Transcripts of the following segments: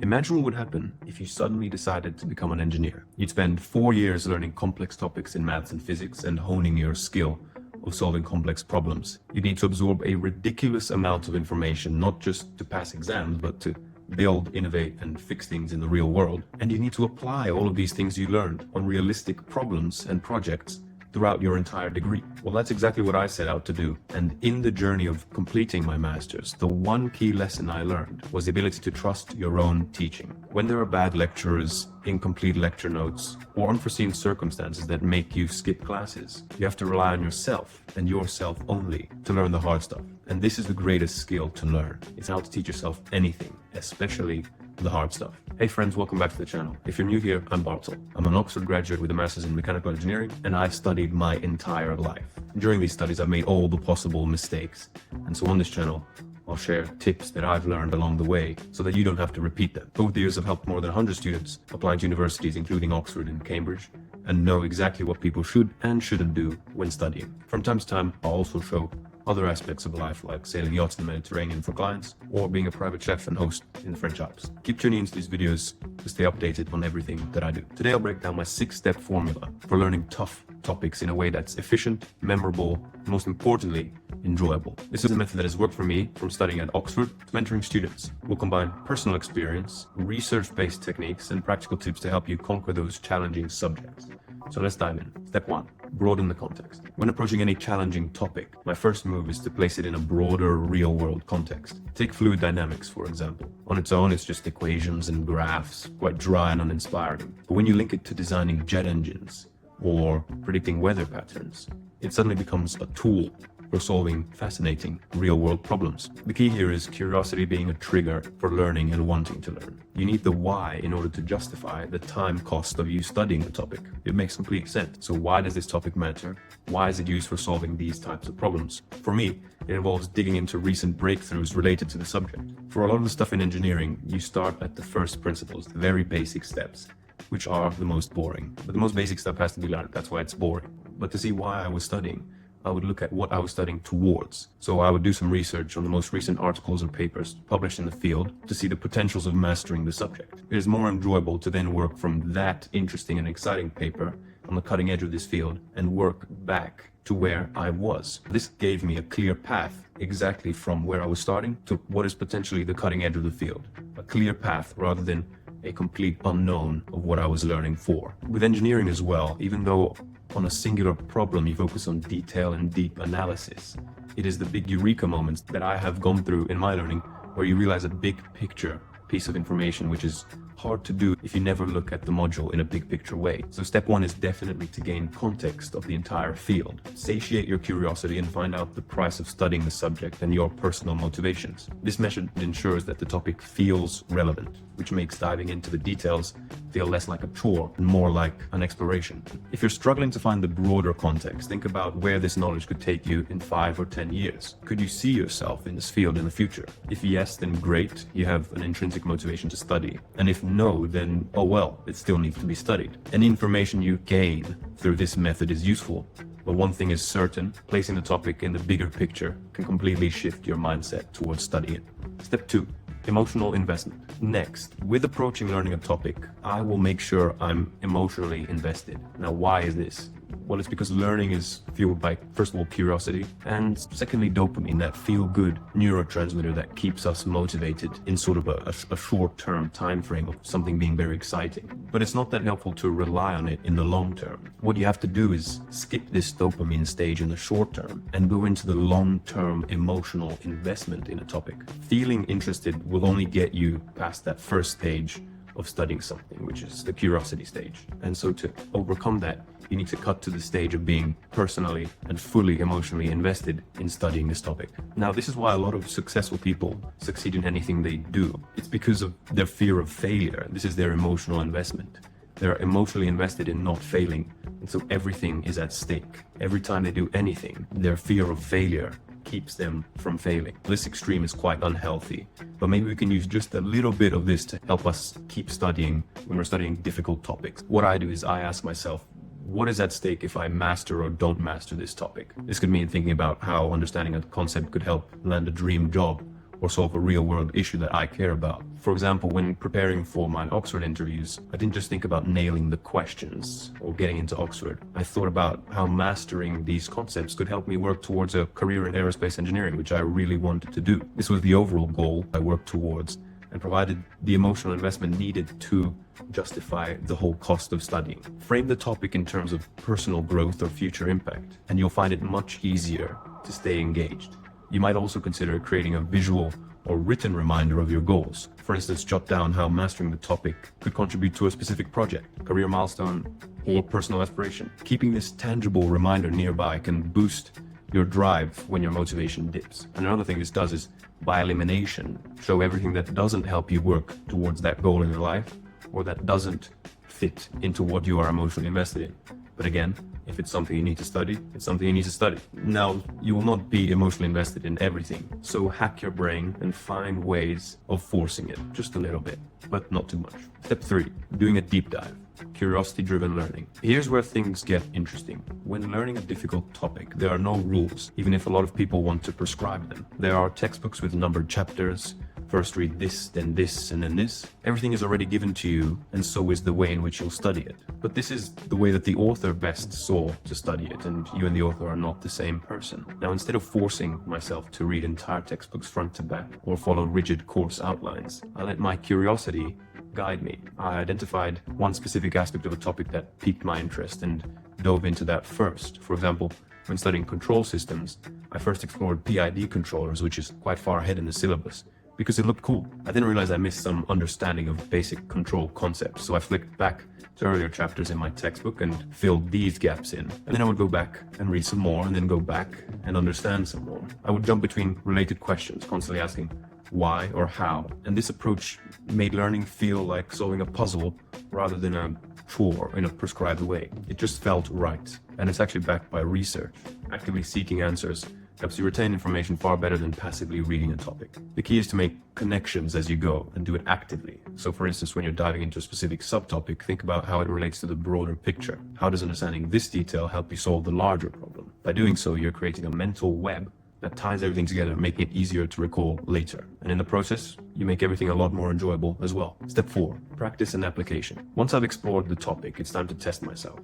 Imagine what would happen if you suddenly decided to become an engineer. You'd spend 4 years learning complex topics in maths and physics and honing your skill of solving complex problems. You need to absorb a ridiculous amount of information, not just to pass exams, but to build, innovate, and fix things in the real world. And you need to apply all of these things you learned on realistic problems and projects throughout your entire degree. Well, that's exactly what I set out to do. And in the journey of completing my master's, the one key lesson I learned was the ability to trust your own teaching. When there are bad lecturers, incomplete lecture notes, or unforeseen circumstances that make you skip classes, you have to rely on yourself and yourself only to learn the hard stuff. And this is the greatest skill to learn. It's how to teach yourself anything, especially the hard stuff. Hey friends, welcome back to the channel. If you're new here, I'm Bartol. I'm an Oxford graduate with a master's in mechanical engineering, and I've studied my entire life. During these studies, I've made all the possible mistakes. And so on this channel, I'll share tips that I've learned along the way so that you don't have to repeat them. Over the years, I've helped more than 100 students applying to universities, including Oxford and Cambridge, and know exactly what people should and shouldn't do when studying. From time to time, I'll also show other aspects of life, like sailing yachts in the Mediterranean for clients, or being a private chef and host in the French Alps. Keep tuning into these videos to stay updated on everything that I do. Today I'll break down my 6-step formula for learning tough topics in a way that's efficient, memorable, and most importantly, enjoyable. This is a method that has worked for me from studying at Oxford to mentoring students. We'll combine personal experience, research-based techniques, and practical tips to help you conquer those challenging subjects. So let's dive in. Step 1. Broaden the context. When approaching any challenging topic, my first move is to place it in a broader real-world context. Take fluid dynamics, for example. On its own, it's just equations and graphs, quite dry and uninspiring. But when you link it to designing jet engines or predicting weather patterns, it suddenly becomes a tool for solving fascinating real-world problems. The key here is curiosity being a trigger for learning and wanting to learn. You need the why in order to justify the time cost of you studying the topic. It makes complete sense. So why does this topic matter? Why is it used for solving these types of problems? For me, it involves digging into recent breakthroughs related to the subject. For a lot of the stuff in engineering, you start at the first principles, the very basic steps, which are the most boring. But the most basic stuff has to be learned. That's why it's boring. But to see why I was studying, I would look at what I was studying towards. So I would do some research on the most recent articles and papers published in the field to see the potentials of mastering the subject. It is more enjoyable to then work from that interesting and exciting paper on the cutting edge of this field and work back to where I was. This gave me a clear path exactly from where I was starting to what is potentially the cutting edge of the field. A clear path rather than a complete unknown of what I was learning for. With engineering as well, even though on a singular problem you focus on detail and deep analysis, it is the big eureka moments that I have gone through in my learning where you realize a big picture piece of information, which is hard to do if you never look at the module in a big picture way. So step 1 is definitely to gain context of the entire field. Satiate your curiosity and find out the price of studying the subject and your personal motivations. This method ensures that the topic feels relevant, which makes diving into the details feel less like a chore and more like an exploration. If you're struggling to find the broader context, think about where this knowledge could take you in 5 or 10 years. Could you see yourself in this field in the future? If yes, then great, you have an intrinsic motivation to study. And if no, then oh well, it still needs to be studied. Any information you gain through this method is useful, but one thing is certain, placing the topic in the bigger picture can completely shift your mindset towards studying it. Step 2. Emotional investment. Next, with approaching learning a topic, I will make sure I'm emotionally invested. Now, why is this? Well, it's because learning is fueled by, first of all, curiosity, and secondly, dopamine, that feel-good neurotransmitter that keeps us motivated in sort of a short-term time frame of something being very exciting. But it's not that helpful to rely on it in the long term. What you have to do is skip this dopamine stage in the short term and go into the long-term emotional investment in a topic. Feeling interested will only get you past that first stage of studying something, which is the curiosity stage. And so to overcome that, you need to cut to the stage of being personally and fully emotionally invested in studying this topic. Now, this is why a lot of successful people succeed in anything they do. It's because of their fear of failure. This is their emotional investment. They're emotionally invested in not failing, and so everything is at stake. Every time they do anything, their fear of failure keeps them from failing. This extreme is quite unhealthy, but maybe we can use just a little bit of this to help us keep studying when we're studying difficult topics. What I do is I ask myself, what is at stake if I master or don't master this topic? This could mean thinking about how understanding a concept could help land a dream job, or solve a real-world issue that I care about. For example, when preparing for my Oxford interviews, I didn't just think about nailing the questions or getting into Oxford. I thought about how mastering these concepts could help me work towards a career in aerospace engineering, which I really wanted to do. This was the overall goal I worked towards, and provided the emotional investment needed to justify the whole cost of studying. Frame the topic in terms of personal growth or future impact, and you'll find it much easier to stay engaged. You might also consider creating a visual or written reminder of your goals. For instance, jot down how mastering the topic could contribute to a specific project, career milestone, or personal aspiration. Keeping this tangible reminder nearby can boost your drive when your motivation dips. And another thing this does is, by elimination, show everything that doesn't help you work towards that goal in your life, or that doesn't fit into what you are emotionally invested in. But again, if it's something you need to study, it's something you need to study. Now, you will not be emotionally invested in everything, so hack your brain and find ways of forcing it, just a little bit, but not too much. Step 3, doing a deep dive. Curiosity-driven learning. Here's where things get interesting. When learning a difficult topic, there are no rules, even if a lot of people want to prescribe them. There are textbooks with numbered chapters. First read this, then this, and then this. Everything is already given to you, and so is the way in which you'll study it. But this is the way that the author best saw to study it, and you and the author are not the same person. Now, instead of forcing myself to read entire textbooks front to back or follow rigid course outlines, I let my curiosity guide me. I identified one specific aspect of a topic that piqued my interest and dove into that first. For example, when studying control systems, I first explored PID controllers, which is quite far ahead in the syllabus, because it looked cool. I didn't realize I missed some understanding of basic control concepts, so I flicked back to earlier chapters in my textbook and filled these gaps in. And then I would go back and read some more, and then go back and understand some more. I would jump between related questions, constantly asking why or how. And this approach made learning feel like solving a puzzle rather than a chore in a prescribed way. It just felt right. And it's actually backed by research. Actively seeking answers helps you retain information far better than passively reading a topic. The key is to make connections as you go and do it actively. So for instance, when you're diving into a specific subtopic, think about how it relates to the broader picture. How does understanding this detail help you solve the larger problem? By doing so, you're creating a mental web that ties everything together, making it easier to recall later. And in the process, you make everything a lot more enjoyable as well. Step 4, practice and application. Once I've explored the topic, it's time to test myself.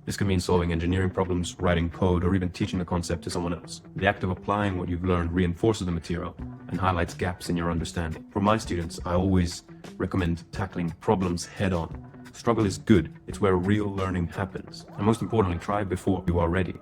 This can mean solving engineering problems, writing code, or even teaching the concept to someone else. The act of applying what you've learned reinforces the material and highlights gaps in your understanding. For my students, I always recommend tackling problems head on. Struggle is good. It's where real learning happens. And most importantly, try before you are ready.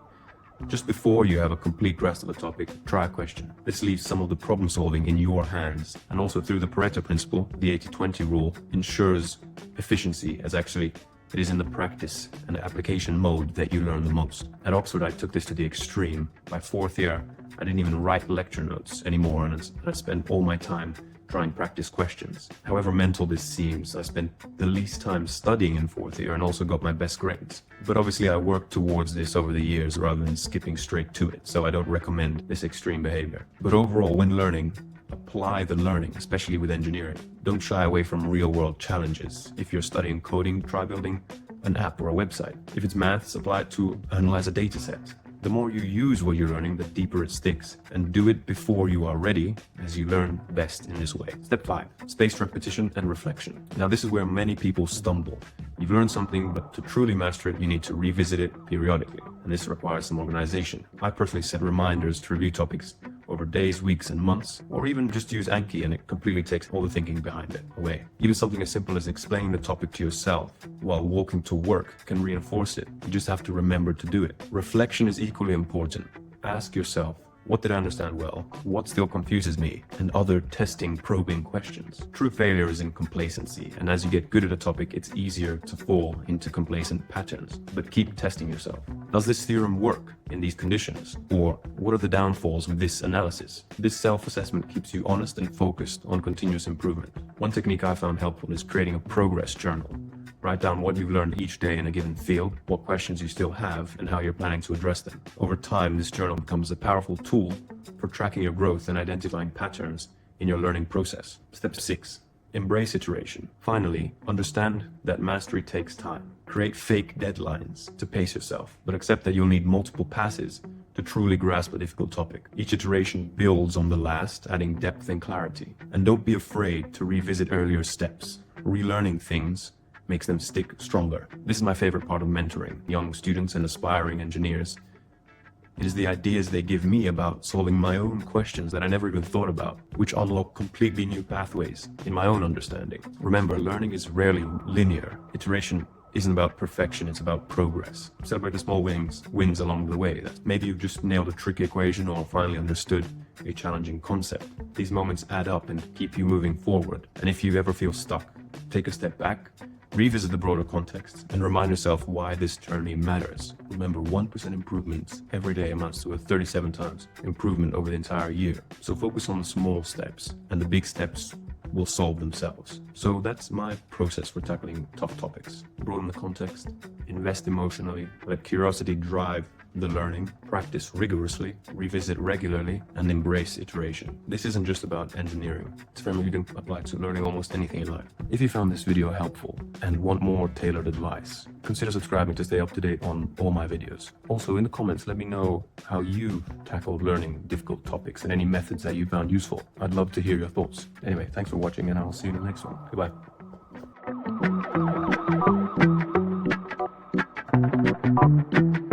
Just before you have a complete grasp of a topic, try a question. This leaves some of the problem solving in your hands. And also through the Pareto principle, the 80-20 rule ensures efficiency, as actually it is in the practice and the application mode that you learn the most. At Oxford, I took this to the extreme. By 4th year, I didn't even write lecture notes anymore, and I spent all my time trying practice questions. However mental this seems, I spent the least time studying in 4th year and also got my best grades. But obviously I worked towards this over the years rather than skipping straight to it, so I don't recommend this extreme behavior. But overall, when learning, apply the learning, especially with engineering. Don't shy away from real-world challenges. If you're studying coding, try building an app or a website. If it's maths, apply it to analyze a data set. The more you use what you're learning, the deeper it sticks. And do it before you are ready, as you learn best in this way. Step 5, spaced repetition and reflection. Now this is where many people stumble. You've learned something, but to truly master it, you need to revisit it periodically. And this requires some organization. I personally set reminders to review topics over days, weeks, and months, or even just use Anki, and it completely takes all the thinking behind it away. Even something as simple as explaining the topic to yourself while walking to work can reinforce it. You just have to remember to do it. Reflection is equally important. Ask yourself, what did I understand well? What still confuses me? And other testing, probing questions. True failure is in complacency, and as you get good at a topic, it's easier to fall into complacent patterns. But keep testing yourself. Does this theorem work in these conditions? Or what are the downfalls with this analysis? This self-assessment keeps you honest and focused on continuous improvement. One technique I found helpful is creating a progress journal. Write down what you've learned each day in a given field, what questions you still have, and how you're planning to address them. Over time, this journal becomes a powerful tool for tracking your growth and identifying patterns in your learning process. Step 6. Embrace iteration. Finally, understand that mastery takes time. Create fake deadlines to pace yourself, but accept that you'll need multiple passes to truly grasp a difficult topic. Each iteration builds on the last, adding depth and clarity. And don't be afraid to revisit earlier steps. Relearning things makes them stick stronger. This is my favorite part of mentoring young students and aspiring engineers. It is the ideas they give me about solving my own questions that I never even thought about, which unlock completely new pathways in my own understanding. Remember, learning is rarely linear. Iteration isn't about perfection, it's about progress. Celebrate the small wins along the way. Maybe you've just nailed a tricky equation or finally understood a challenging concept. These moments add up and keep you moving forward. And if you ever feel stuck, take a step back, revisit the broader context, and remind yourself why this journey matters. Remember, 1% improvements every day amounts to a 37 times improvement over the entire year. So focus on the small steps, and the big steps will solve themselves. So that's my process for tackling tough topics. Broaden the context, invest emotionally, let curiosity drive the learning, practice rigorously, revisit regularly, and embrace iteration. This isn't just about engineering. It's a framework you can apply to learning almost anything in life. If you found this video helpful and want more tailored advice, consider subscribing to stay up to date on all my videos. Also, in the comments, let me know how you tackled learning difficult topics and any methods that you found useful. I'd love to hear your thoughts. Anyway, thanks for watching, and I'll see you in the next one. Goodbye.